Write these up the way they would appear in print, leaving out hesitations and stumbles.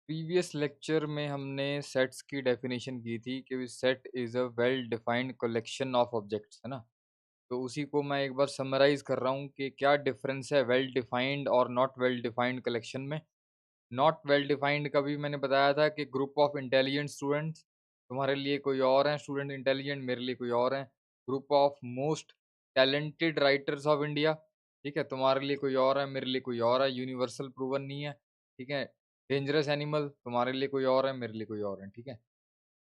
Previous lecture में हमने sets की डेफिनेशन की थी कि set is a well defined collection of objects, है ना? तो उसी को मैं एक बार समराइज़ कर रहा हूँ कि क्या डिफरेंस है वेल डिफाइंड और नॉट वेल डिफाइंड कलेक्शन में। नॉट वेल डिफाइंड का भी मैंने बताया था कि ग्रुप ऑफ इंटेलिजेंट स्टूडेंट्स, तुम्हारे लिए कोई और हैं स्टूडेंट इंटेलिजेंट, मेरे लिए कोई और हैं। Group of most talented writers of India, ठीक है, तुम्हारे लिए कोई और है, मेरे लिए कोई और है, यूनिवर्सल प्रूवन नहीं है, ठीक है। डेंजरस एनिमल, तुम्हारे लिए कोई और है, मेरे लिए कोई और है, ठीक है।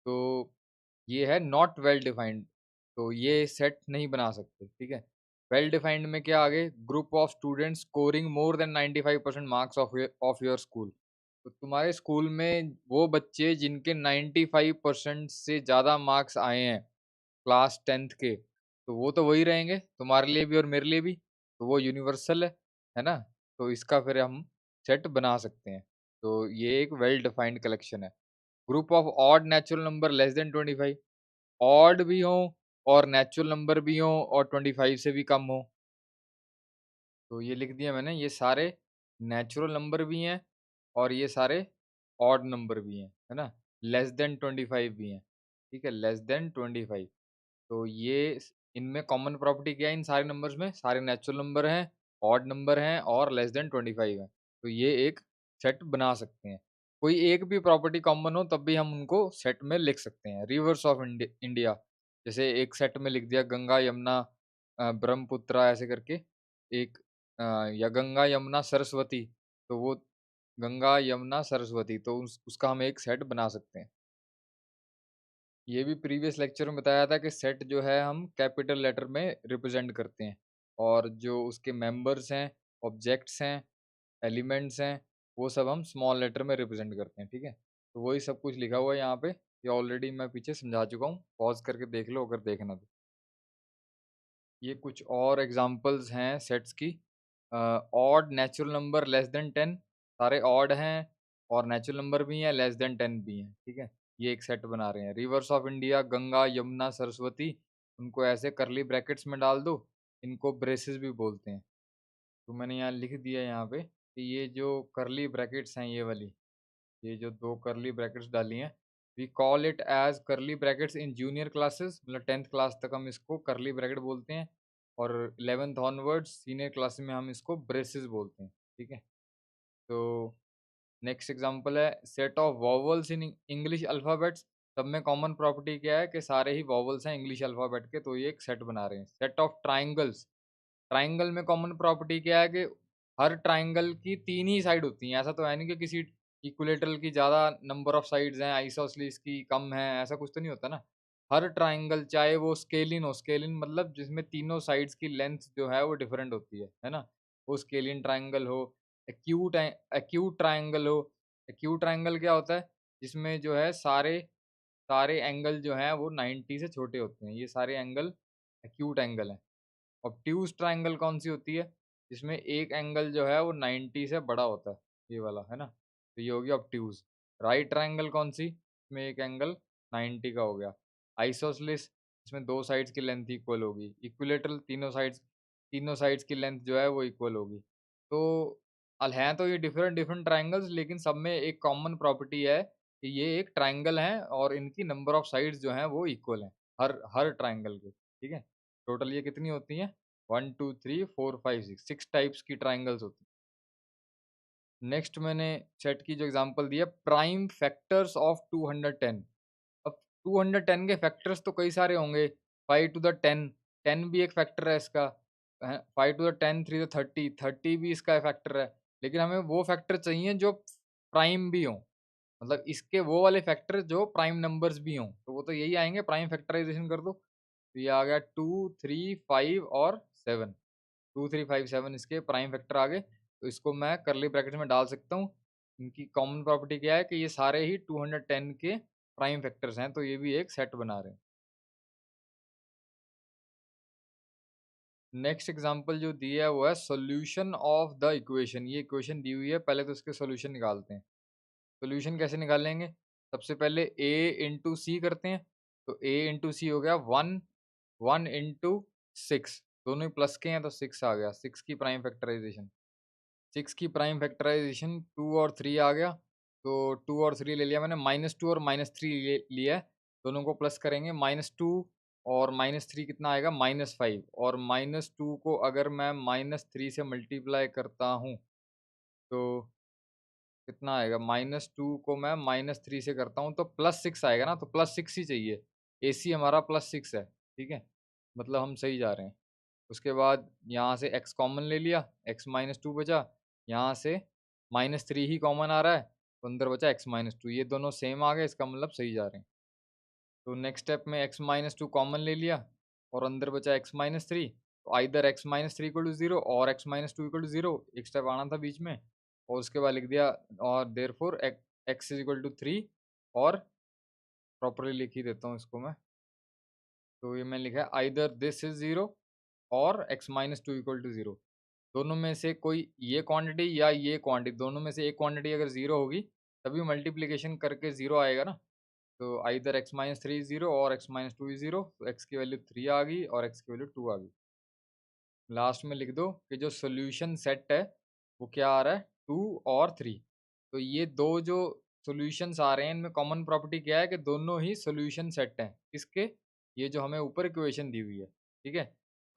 तो ये है नॉट वेल डिफाइंड, तो ये सेट नहीं बना सकते, ठीक है। वेल डिफाइंड में क्या आगे, group of students scoring more than 95% marks of your school. तो तुम्हारे स्कूल में वो बच्चे जिनके 95% से ज़्यादा मार्क्स आए हैं क्लास 10th के, तो वो तो वही रहेंगे तुम्हारे लिए भी और मेरे लिए भी, तो वो यूनिवर्सल है ना? तो इसका फिर हम सेट बना सकते हैं। तो ये एक वेल डिफाइंड कलेक्शन है। Group of odd natural number less than 25, odd भी हो और नेचुरल नंबर भी हो और 25 से भी कम हो। तो ये लिख दिया मैंने, ये सारे नेचुरल नंबर भी हैं और ये सारे ऑड नंबर भी हैं, है ना? लेस देन 25 भी हैं, ठीक है? Less than 25। तो ये इनमें कॉमन प्रॉपर्टी क्या है इन सारे नंबर्स में? सारे नेचुरल नंबर हैं, ऑड नंबर हैं और लेस देन 25 हैं। तो ये एक सेट बना सकते हैं। कोई एक भी प्रॉपर्टी कॉमन हो तब भी हम उनको सेट में लिख सकते हैं। रिवर्स ऑफ इंडिया, जैसे एक सेट में लिख दिया गंगा, यमुना, ब्रह्मपुत्र ऐसे करके एक, या गंगा, यमुना, सरस्वती, तो वो गंगा, यमुना, सरस्वती, तो उसका हम एक सेट बना सकते हैं। ये भी प्रीवियस लेक्चर में बताया था कि सेट जो है हम कैपिटल लेटर में रिप्रेजेंट करते हैं और जो उसके मेंबर्स हैं, ऑब्जेक्ट्स हैं, एलिमेंट्स हैं, वो सब हम स्मॉल लेटर में रिप्रेजेंट करते हैं, ठीक है। तो वही सब कुछ लिखा हुआ है यहाँ पे, ये ऑलरेडी मैं पीछे समझा चुका हूँ, पॉज करके देख लो अगर देखना तो। ये कुछ और एग्जांपल्स हैं सेट्स की। Odd natural number less than 10, सारे ऑड हैं और नेचुरल नंबर भी हैं, लेस देन 10 भी हैं, ठीक है। ये एक सेट बना रहे हैं। Reverse of India, Ganga, Yamuna, Saraswati, उनको ऐसे करली ब्रैकेट्स में डाल दो, इनको ब्रेसेस भी बोलते हैं। तो मैंने यहाँ लिख दिया यहाँ पे कि ये जो करली ब्रैकेट्स हैं, ये वाली, ये जो दो करली ब्रैकेट्स डाली हैं, we call it as curly brackets in junior classes, मतलब 10th क्लास तक हम इसको करली ब्रैकेट बोलते हैं और 11th ऑनवर्ड्स सीनियर क्लास में हम इसको ब्रेसेस बोलते हैं, ठीक है। तो नेक्स्ट एग्जांपल है set of vowels in English alphabets. सब में कॉमन प्रॉपर्टी क्या है कि सारे ही वॉवल्स हैं इंग्लिश अल्फ़ाबेट के, तो ये एक सेट बना रहे हैं। सेट ऑफ ट्राइंगल्स, ट्राइंगल में कॉमन प्रॉपर्टी क्या है कि हर ट्राइंगल की 3 ही साइड होती हैं। ऐसा तो है नहीं कि किसी इक्विलेटरल की ज़्यादा नंबर ऑफ साइड्स हैं, आइसोसेलेस की कम है, ऐसा कुछ तो नहीं होता ना। हर ट्राइंगल चाहे वो स्केलिन हो, स्केलिन मतलब जिसमें तीनों साइड्स की लेंथ जो है वो डिफरेंट होती है ना? वो स्केलिन ट्राइंगल हो, एक्यूट ट्राइंगल हो। एक्यूट ट्राइंगल क्या होता है? जिसमें जो है सारे सारे एंगल जो हैं वो 90 से छोटे होते हैं। ये सारे एंगल एक्यूट एंगल हैं। ऑब्ट्यूज़ ट्रायंगल कौन-सी होती है? जिसमें एक एंगल जो है वो 90 से बड़ा होता है, ये वाला, है ना? तो ये हो गया ऑब्ट्यूज़। राइट ट्रायंगल कौन-सी? इसमें एक एंगल 90 का हो गया। आइसोसेलेस, इसमें 2 साइड्स की लेंथ इक्वल होगी। इक्विलेटरल, तीनों साइड्स की लेंथ जो है वो इक्वल होगी। तो हैं तो ये डिफरेंट डिफरेंट ट्रायंगल्स, लेकिन सब में एक कॉमन प्रॉपर्टी है कि ये एक ट्रायंगल है और इनकी नंबर ऑफ साइड्स जो हैं वो इक्वल हैं, हर हर ट्रायंगल के, ठीक है? टोटल ये कितनी होती हैं? 1, 2, 3, 4, 5, 6 टाइप्स की ट्रायंगल्स होती हैं। नेक्स्ट मैंने सेट की जो एग्ज़ाम्पल दी है, प्राइम फैक्टर्स ऑफ 210। अब 210 के फैक्टर्स तो कई सारे होंगे, 5 टू द 10, 10 भी एक फैक्टर है इसका, 5 टू द 10, 3 टू 30, 30 भी इसका फैक्टर है। लेकिन हमें वो फैक्टर चाहिए जो प्राइम भी हों, मतलब इसके वो वाले फैक्टर जो प्राइम नंबर्स भी हों, तो वो तो यही आएँगे, प्राइम फैक्टराइज़ेशन कर दो। तो ये आ गया 2, 3, 5 और 7। 2, 3, 5, 7 इसके प्राइम फैक्टर आ गए, तो इसको मैं कर्ली ब्रैकेट में डाल सकता हूँ। इनकी कॉमन प्रॉपर्टी क्या है कि ये सारे ही 210 के प्राइम फैक्टर्स हैं, तो ये भी एक सेट बना रहे हैं। नेक्स्ट एग्जांपल जो दिया है वो है सॉल्यूशन ऑफ द इक्वेशन। ये इक्वेशन दी हुई है, पहले तो इसके सॉल्यूशन निकालते हैं। सॉल्यूशन कैसे निकालेंगे? सबसे पहले a इंटू सी करते हैं, तो a इंटू सी हो गया 1, 1 इंटू 6, दोनों ही प्लस के हैं तो 6 आ गया। 6 की प्राइम फैक्टराइजेशन, 6 की प्राइम फैक्टराइजेशन 2 और 3 आ गया, तो 2 और 3 ले लिया मैंने, -2 और -3 लिया है, दोनों को प्लस करेंगे, -2 और -3 कितना आएगा, -5, और -2 को अगर मैं -3 से मल्टीप्लाई करता हूँ, तो कितना आएगा, -2 को मैं -3 से करता हूँ तो +6 आएगा ना, तो +6 ही चाहिए। AC हमारा +6 है, ठीक है? मतलब हम सही जा रहे हैं। उसके बाद यहाँ से x कॉमन ले लिया, x-2 बचा, यहाँ से -3 ही कॉमन आ रहा है, तो अंदर बचा x-2, ये दोनों सेम आ गए, इसका मतलब सही जा रहे हैं। तो नेक्स्ट स्टेप में x-2 कॉमन ले लिया और अंदर बचा x-3, तो आइदर x-3 इक्वल टू 0 और x-2 इक्वल टू 0, एक स्टेप आना था बीच में, और उसके बाद लिख दिया, और therefore x is equal to 3, और प्रॉपर्ली लिख ही देता हूँ इसको मैं। तो ये मैंने लिखा है आइदर दिस इज 0 और x-2 इक्वल टू 0, दोनों में से कोई ये क्वांटिटी या ये क्वांटिटी, दोनों में से एक क्वांटिटी अगर 0 होगी तभी मल्टीप्लिकेशन करके 0 आएगा ना। तो आइदर x-3 इज 0 और x-2 इज 0, तो x की वैल्यू 3 आ गई और x की वैल्यू 2 आ गई। लास्ट में लिख दो कि जो सॉल्यूशन सेट है वो क्या आ रहा है, 2 और 3। तो ये दो जो सॉल्यूशंस आ रहे हैं इनमें कॉमन प्रॉपर्टी क्या है कि दोनों ही सॉल्यूशन सेट हैं। किसके? ये जो हमें ऊपर इक्वेशन दी हुई है, ठीक है?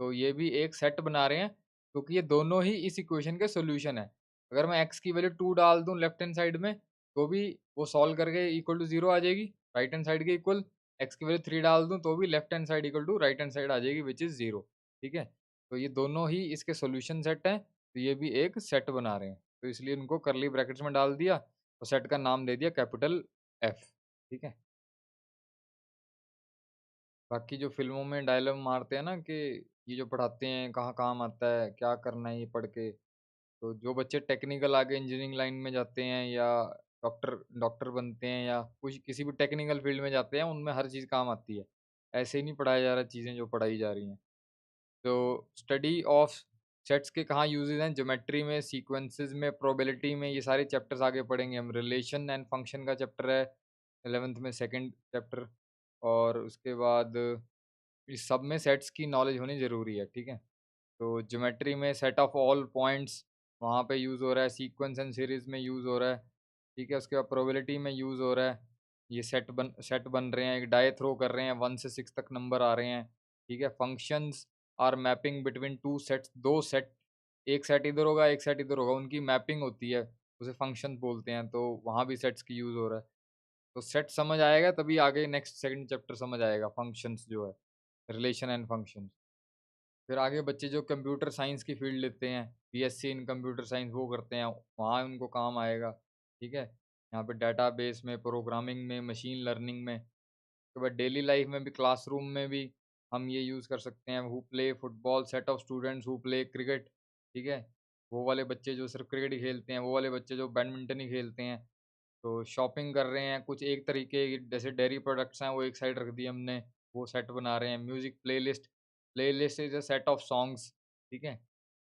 तो ये भी एक सेट बना रहे हैं क्योंकि ये दोनों ही इस इक्वेशन के सॉल्यूशन है। अगर मैं x की वैल्यू 2 डाल दूं लेफ्ट हैंड साइड में, तो भी वो सॉल्व करके इक्वल टू 0 आ जाएगी, राइट हैंड साइड के इक्वल। x की वैल्यू 3 डाल दूं तो भी left hand side equal to right hand side आ जाएगी, विच इज़ 0, ठीक है? तो ये दोनों ही इसके सॉल्यूशन सेट हैं, तो ये भी एक सेट बना रहे हैं। तो इसलिए इनको कर्ली ब्रैकेट्स में डाल दिया और सेट का नाम दे दिया कैपिटल F, ठीक है? बाकी जो फ़िल्मों में डायलॉग मारते हैं ना कि ये जो पढ़ाते हैं कहाँ काम आता है, क्या करना है ये पढ़ के, तो जो बच्चे टेक्निकल आगे इंजीनियरिंग लाइन में जाते हैं या डॉक्टर डॉक्टर बनते हैं या कुछ किसी भी टेक्निकल फील्ड में जाते हैं, उनमें हर चीज़ काम आती है। ऐसे ही नहीं पढ़ाया जा रहा चीज़ें जो पढ़ाई जा रही हैं। तो स्टडी ऑफ सेट्स के कहाँ यूजेस हैं, ज्योमेट्री में, सीक्वेंसेस में, प्रोबेबिलिटी में, ये सारे चैप्टर्स आगे पढ़ेंगे हम। रिलेशन एंड फंक्शन का चैप्टर है 11th में, सेकंड चैप्टर। और उसके बाद इस सब में सेट्स की नॉलेज होनी ज़रूरी है, ठीक है? तो ज्योमेट्री में सेट ऑफ ऑल पॉइंट्स वहाँ पे यूज़ हो रहा है, सीक्वेंस एंड सीरीज़ में यूज़ हो रहा है, ठीक है? उसके बाद प्रोबेबिलिटी में यूज़ हो रहा है, ये सेट बन रहे हैं, एक डाई थ्रो कर रहे हैं, 1 से 6 तक नंबर आ रहे हैं, ठीक है? Functions are mapping between 2 sets, 2 set, एक सेट इधर होगा, एक सेट इधर होगा, उनकी मैपिंग होती है, उसे फंक्शन बोलते हैं, तो वहाँ भी सेट्स की यूज़ हो रहा है। तो सेट समझ आएगा तभी आगे नेक्स्ट सेकंड चैप्टर समझ आएगा, फंक्शंस जो है, रिलेशन एंड फंक्शंस। फिर आगे बच्चे जो कंप्यूटर साइंस की फील्ड लेते हैं, बीएससी इन कंप्यूटर साइंस वो करते हैं, वहाँ उनको काम आएगा, ठीक है? यहाँ पे डेटाबेस में, प्रोग्रामिंग में, मशीन लर्निंग में। उसके बाद डेली लाइफ में भी, क्लासरूम में भी हम ये यूज़ कर सकते हैं। Who play football, set of students who play cricket, ठीक है? वो वाले बच्चे जो सिर्फ क्रिकेट ही खेलते हैं, वो वाले बच्चे जो बैडमिंटन ही खेलते हैं। तो शॉपिंग कर रहे हैं, कुछ एक तरीके की जैसे डेयरी प्रोडक्ट्स हैं वो एक साइड रख दिए हमने, वो सेट बना रहे हैं। Music playlist, playlist is a set of songs, ठीक है?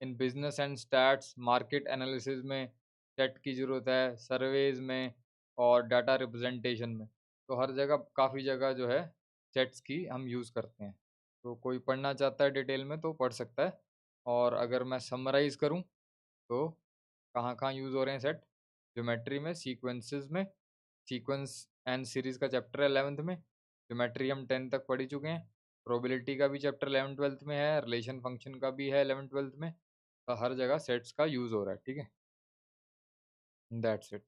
In business and stats, market analysis में सेट की ज़रूरत है, सर्वेज में और डाटा रिप्रेजेंटेशन में। तो हर जगह, काफ़ी जगह जो है सेट्स की हम यूज़ करते हैं। तो कोई पढ़ना चाहता है डिटेल में तो पढ़ सकता है। और अगर मैं समराइज़ करूँ तो कहाँ-कहाँ यूज़ हो रहे हैं सेट? ज्योमेट्री में, सीक्वेंसेस में, सीक्वेंस एंड सीरीज़ का चैप्टर है 11th में, ज्योमेट्री हम 10 तक पढ़ ही चुके हैं, प्रोबेबिलिटी का भी चैप्टर 11th-12th में है, रिलेशन फंक्शन का भी है 11th-12th में, तो हर जगह सेट्स का यूज़ हो रहा है, ठीक है? That's it.